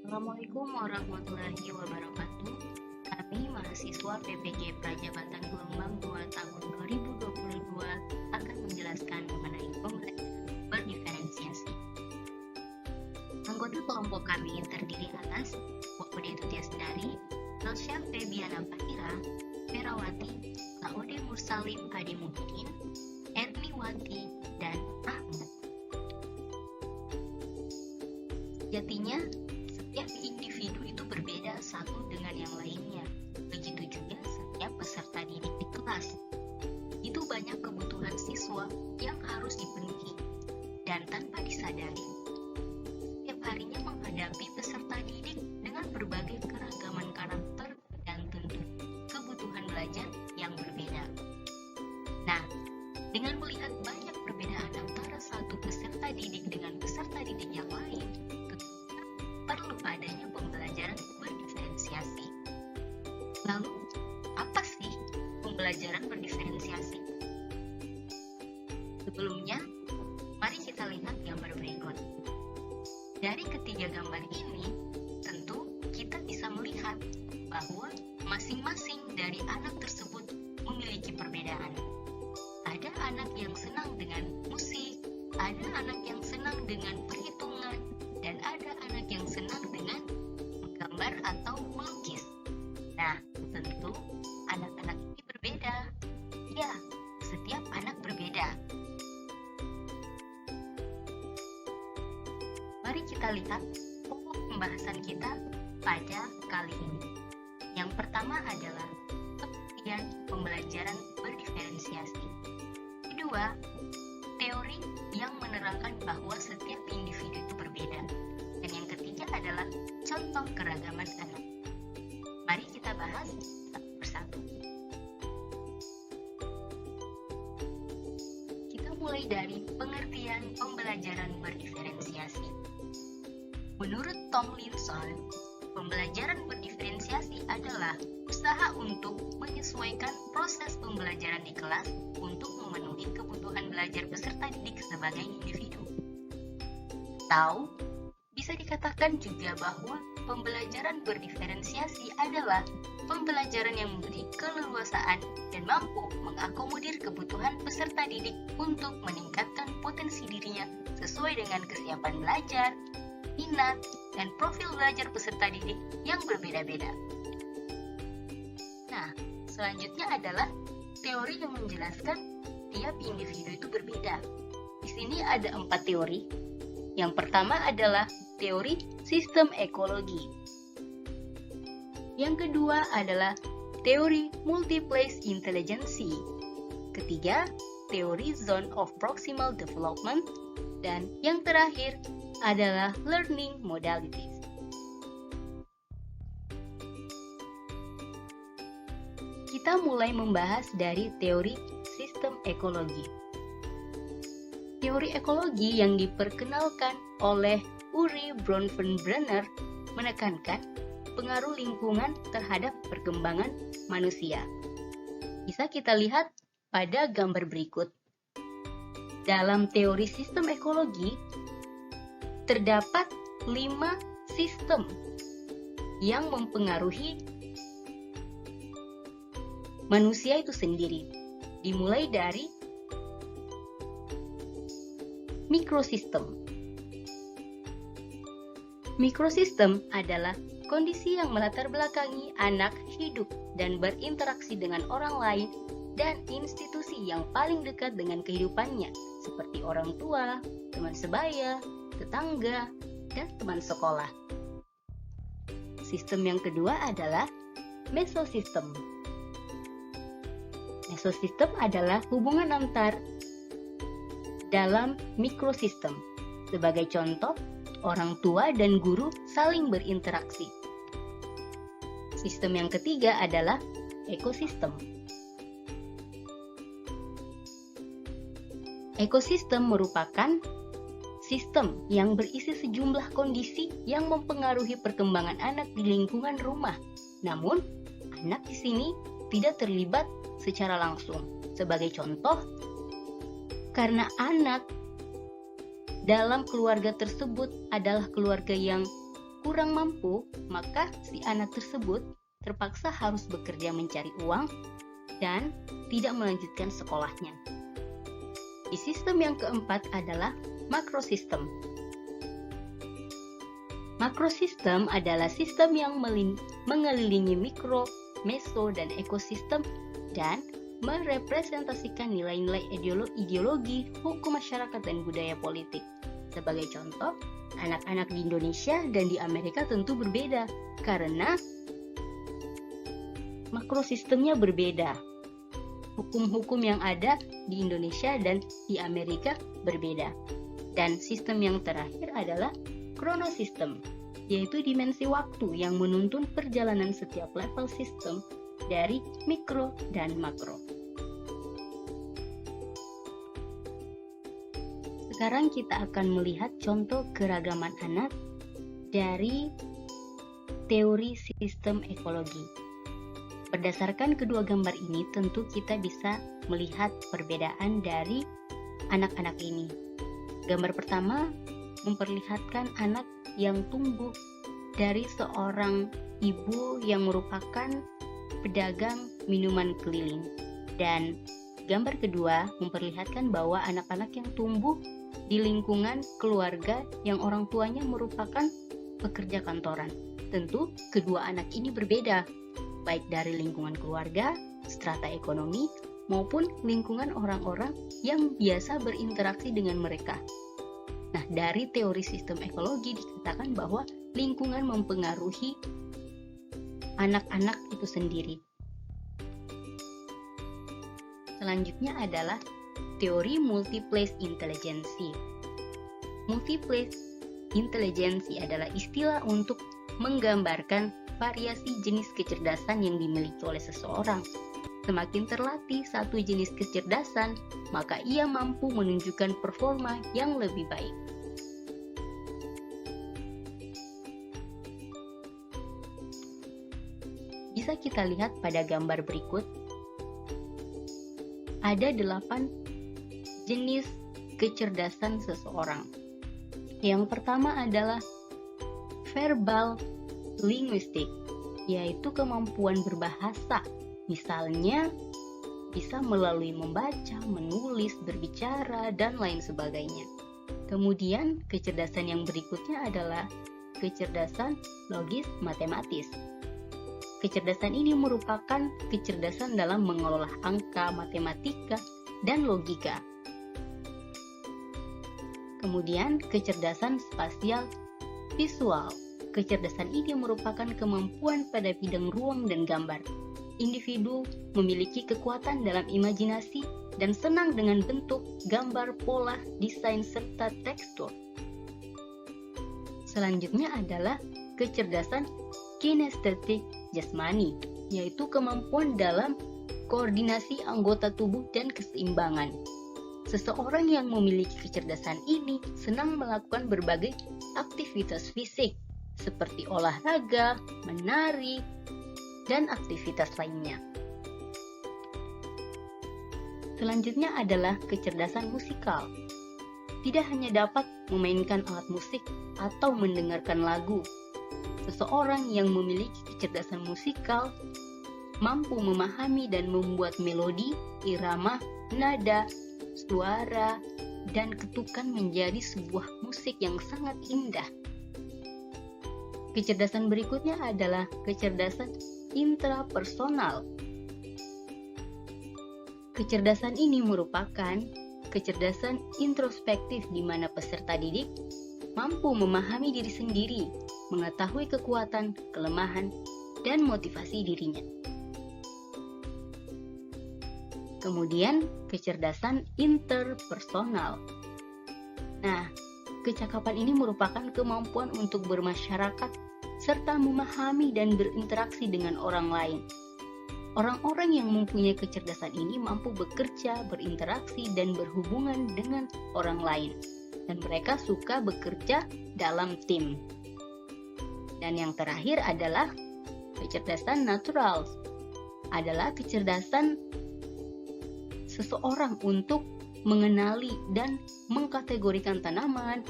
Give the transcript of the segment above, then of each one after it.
Assalamualaikum warahmatullahi wabarakatuh. Kami mahasiswa PPG Prajabatan Gelombang 2 tahun 2022 akan menjelaskan mengenai pembelajaran berdiferensiasi. Anggota kelompok kami terdiri atas Waude Tutyasdari, Rosya Febiana Fahira, Ferawati, Laude Mursalim Adi Muhyiddin, Erniwati, dan Ahmad. Sejatinya, setiap individu itu berbeda satu dengan yang lainnya. Begitu juga setiap peserta didik di kelas. Itu banyak kebutuhan siswa yang harus dipenuhi. Dan tanpa disadari, setiap harinya menghadapi peserta didik dengan berbagai keragaman karakter dan tentu kebutuhan belajar yang berbeda. Nah, dengan melihat banyak perbedaan antara satu peserta didik dengan peserta didik yang lain, perlu adanya pembelajaran berdiferensiasi. Lalu, apa sih pembelajaran berdiferensiasi? Sebelumnya, mari kita lihat gambar berikut. Dari ketiga gambar ini, tentu kita bisa melihat bahwa masing-masing dari anak tersebut memiliki perbedaan. Ada anak yang senang dengan musik, ada anak yang senang dengan perhitungan, dan ada anak yang senang dengan menggambar atau melukis. Nah, tentu anak-anak ini berbeda. Ya, setiap anak berbeda. Mari kita lihat pokok pembahasan kita pada kali ini. Yang pertama adalah pengertian pembelajaran berdiferensiasi. Kedua, teori yang menerangkan bahwa setiap individu itu berbeda. Dan yang ketiga adalah contoh keragaman anak. Mari kita bahas satu persatu. Kita mulai dari pengertian pembelajaran berdiferensiasi. Menurut Tomlinson, pembelajaran berdiferensiasi adalah usaha untuk menyesuaikan proses pembelajaran di kelas untuk memenuhi kebutuhan belajar peserta didik sebagai individu. Atau, bisa dikatakan juga bahwa pembelajaran berdiferensiasi adalah pembelajaran yang memberi keleluasaan dan mampu mengakomodir kebutuhan peserta didik untuk meningkatkan potensi dirinya sesuai dengan kesiapan belajar, minat, dan profil belajar peserta didik yang berbeda-beda. Nah, selanjutnya adalah teori yang menjelaskan tiap individu itu berbeda. Di sini ada 4 teori. Yang pertama adalah teori sistem ekologi. Yang kedua adalah teori multiplace intelligence. Ketiga, teori zone of proximal development. Dan yang terakhir adalah learning modalities. Kita mulai membahas dari teori sistem ekologi. Teori ekologi yang diperkenalkan oleh Uri Bronfenbrenner menekankan pengaruh lingkungan terhadap perkembangan manusia. Bisa kita lihat pada gambar berikut. Dalam teori sistem ekologi, terdapat 5 sistem yang mempengaruhi manusia itu sendiri. Dimulai dari mikrosistem. Mikrosistem adalah kondisi yang melatar belakangi anak hidup dan berinteraksi dengan orang lain dan institusi yang paling dekat dengan kehidupannya, seperti orang tua, teman sebaya, tetangga, dan teman sekolah. Sistem yang kedua adalah mesosistem. Mesosistem adalah hubungan antar dalam mikrosistem. Sebagai contoh, orang tua dan guru saling berinteraksi. Sistem yang ketiga adalah ekosistem. Ekosistem merupakan sistem yang berisi sejumlah kondisi yang mempengaruhi perkembangan anak di lingkungan rumah. Namun, anak di sini tidak terlibat secara langsung. Sebagai contoh, karena anak dalam keluarga tersebut adalah keluarga yang kurang mampu, maka si anak tersebut terpaksa harus bekerja mencari uang dan tidak melanjutkan sekolahnya. Di sistem yang keempat adalah makrosistem. Makrosistem adalah sistem yang mengelilingi mikro, meso, dan ekosistem dan merepresentasikan nilai-nilai ideologi, hukum masyarakat, dan budaya politik. Sebagai contoh, anak-anak di Indonesia dan di Amerika tentu berbeda karena makrosistemnya berbeda. Hukum-hukum yang ada di Indonesia dan di Amerika berbeda. Dan sistem yang terakhir adalah kronosistem, yaitu dimensi waktu yang menuntun perjalanan setiap level sistem dari mikro dan makro. Sekarang kita akan melihat contoh keragaman anak dari teori sistem ekologi. Berdasarkan kedua gambar ini, tentu kita bisa melihat perbedaan dari anak-anak ini. Gambar pertama memperlihatkan anak yang tumbuh dari seorang ibu yang merupakan pedagang minuman keliling. Dan gambar kedua memperlihatkan bahwa anak-anak yang tumbuh di lingkungan keluarga yang orang tuanya merupakan pekerja kantoran. Tentu kedua anak ini berbeda, baik dari lingkungan keluarga, strata ekonomi, maupun lingkungan orang-orang yang biasa berinteraksi dengan mereka. Nah, dari teori sistem ekologi dikatakan bahwa lingkungan mempengaruhi anak-anak itu sendiri. Selanjutnya adalah teori multiplace intelligency. Multiplace intelligency adalah istilah untuk menggambarkan variasi jenis kecerdasan yang dimiliki oleh seseorang. Semakin terlatih satu jenis kecerdasan, maka ia mampu menunjukkan performa yang lebih baik. Bisa kita lihat pada gambar berikut. Ada 8 jenis kecerdasan seseorang. Yang pertama adalah verbal linguistik, yaitu kemampuan berbahasa. Misalnya, bisa melalui membaca, menulis, berbicara, dan lain sebagainya. Kemudian, kecerdasan yang berikutnya adalah kecerdasan logis matematis. Kecerdasan ini merupakan kecerdasan dalam mengelola angka, matematika, dan logika. Kemudian, kecerdasan spasial visual. Kecerdasan ini merupakan kemampuan pada bidang ruang dan gambar. Individu memiliki kekuatan dalam imajinasi dan senang dengan bentuk, gambar, pola, desain, serta tekstur. Selanjutnya adalah kecerdasan kinestetik jasmani, yaitu kemampuan dalam koordinasi anggota tubuh dan keseimbangan. Seseorang yang memiliki kecerdasan ini senang melakukan berbagai aktivitas fisik, seperti olahraga, menari, dan aktivitas lainnya. Selanjutnya adalah kecerdasan musikal. Tidak hanya dapat memainkan alat musik atau mendengarkan lagu, seseorang yang memiliki kecerdasan musikal mampu memahami dan membuat melodi, irama, nada, suara, dan ketukan menjadi sebuah musik yang sangat indah. Kecerdasan berikutnya adalah kecerdasan intrapersonal. Kecerdasan ini merupakan kecerdasan introspektif di mana peserta didik mampu memahami diri sendiri, mengetahui kekuatan, kelemahan, dan motivasi dirinya. Kemudian, kecerdasan interpersonal. Nah, kecakapan ini merupakan kemampuan untuk bermasyarakat serta memahami dan berinteraksi dengan orang lain. Orang-orang yang mempunyai kecerdasan ini mampu bekerja, berinteraksi, dan berhubungan dengan orang lain. Dan mereka suka bekerja dalam tim. Dan yang terakhir adalah kecerdasan natural. Adalah kecerdasan seseorang untuk mengenali dan mengkategorikan tanaman,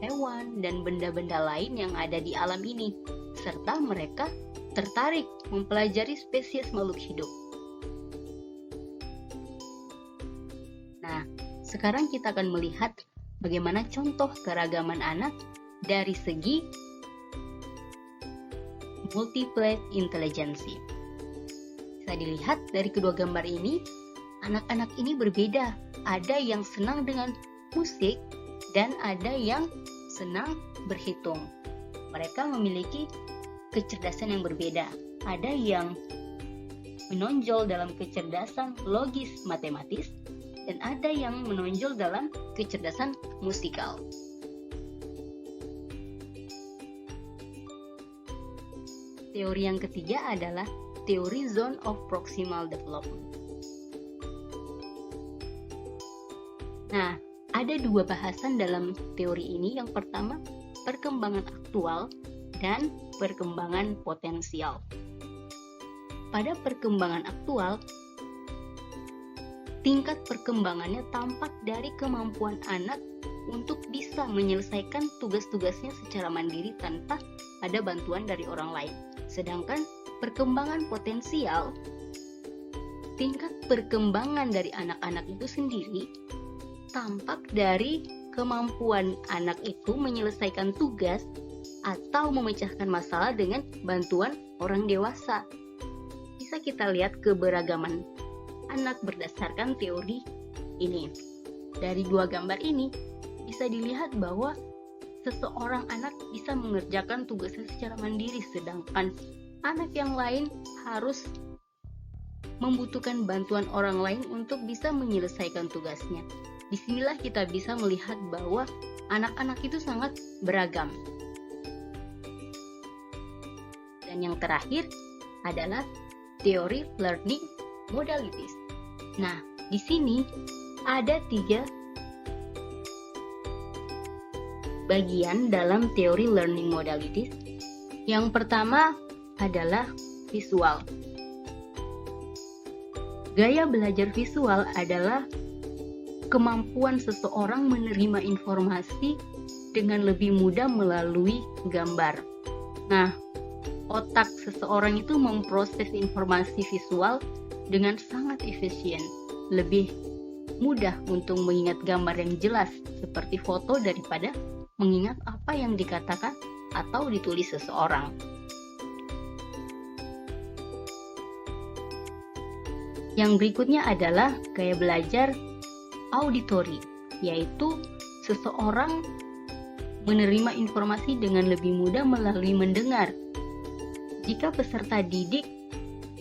hewan, dan benda-benda lain yang ada di alam ini, serta mereka tertarik mempelajari spesies makhluk hidup. Nah, sekarang kita akan melihat bagaimana contoh keragaman anak dari segi multiple intelligence. Bisa dilihat dari kedua gambar ini, anak-anak ini berbeda. Ada yang senang dengan musik dan ada yang senang berhitung. Mereka memiliki kecerdasan yang berbeda. Ada yang menonjol dalam kecerdasan logis matematis dan ada yang menonjol dalam kecerdasan musikal. Teori yang ketiga adalah teori zone of proximal development. Nah, ada dua bahasan dalam teori ini. Yang pertama, perkembangan aktual dan perkembangan potensial. Pada perkembangan aktual, tingkat perkembangannya tampak dari kemampuan anak untuk bisa menyelesaikan tugas-tugasnya secara mandiri tanpa ada bantuan dari orang lain. Sedangkan perkembangan potensial, tingkat perkembangan dari anak-anak itu sendiri tampak dari kemampuan anak itu menyelesaikan tugas atau memecahkan masalah dengan bantuan orang dewasa. Bisa kita lihat keberagaman anak berdasarkan teori ini. Dari dua gambar ini bisa dilihat bahwa seseorang anak bisa mengerjakan tugasnya secara mandiri, sedangkan anak yang lain harus membutuhkan bantuan orang lain untuk bisa menyelesaikan tugasnya. Disinilah kita bisa melihat bahwa anak-anak itu sangat beragam. Dan yang terakhir adalah teori learning modalities. Nah, di sini ada 3 bagian dalam teori learning modalities. Yang pertama adalah visual. Gaya belajar visual adalah kemampuan seseorang menerima informasi dengan lebih mudah melalui gambar. Nah, otak seseorang itu memproses informasi visual dengan sangat efisien, lebih mudah untuk mengingat gambar yang jelas seperti foto daripada mengingat apa yang dikatakan atau ditulis seseorang. Yang berikutnya adalah gaya belajar auditory, yaitu seseorang menerima informasi dengan lebih mudah melalui mendengar. Jika peserta didik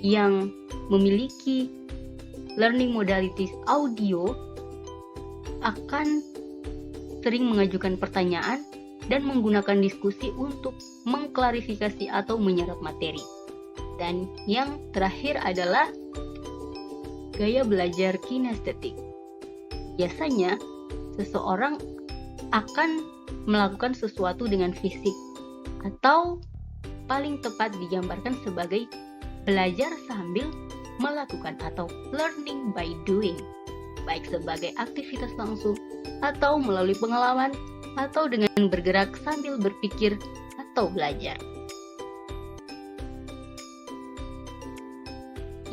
yang memiliki learning modalities audio akan sering mengajukan pertanyaan dan menggunakan diskusi untuk mengklarifikasi atau menyerap materi. Dan yang terakhir adalah gaya belajar kinestetik. Biasanya, seseorang akan melakukan sesuatu dengan fisik, atau paling tepat digambarkan sebagai belajar sambil melakukan atau learning by doing, baik sebagai aktivitas langsung atau melalui pengalaman atau dengan bergerak sambil berpikir atau belajar.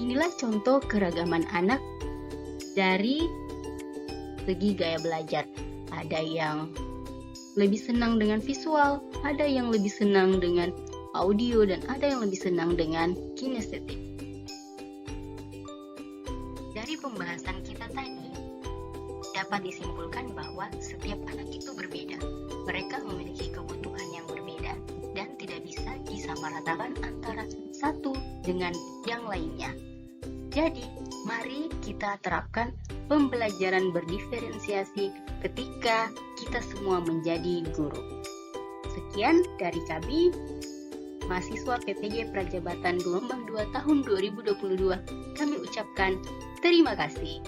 Inilah contoh keragaman anak dari segi gaya belajar. Ada yang lebih senang dengan visual, ada yang lebih senang dengan audio, dan ada yang lebih senang dengan kinestetik. Dari pembahasan kita tadi, dapat disimpulkan bahwa setiap anak itu berbeda. Mereka memiliki kebutuhan yang berbeda dan tidak bisa disamaratakan antara satu dengan yang lainnya. Jadi, mari kita terapkan pembelajaran berdiferensiasi ketika kita semua menjadi guru. Sekian dari kami, mahasiswa PTG Prajabatan Gelombang 2 tahun 2022. Kami ucapkan terima kasih.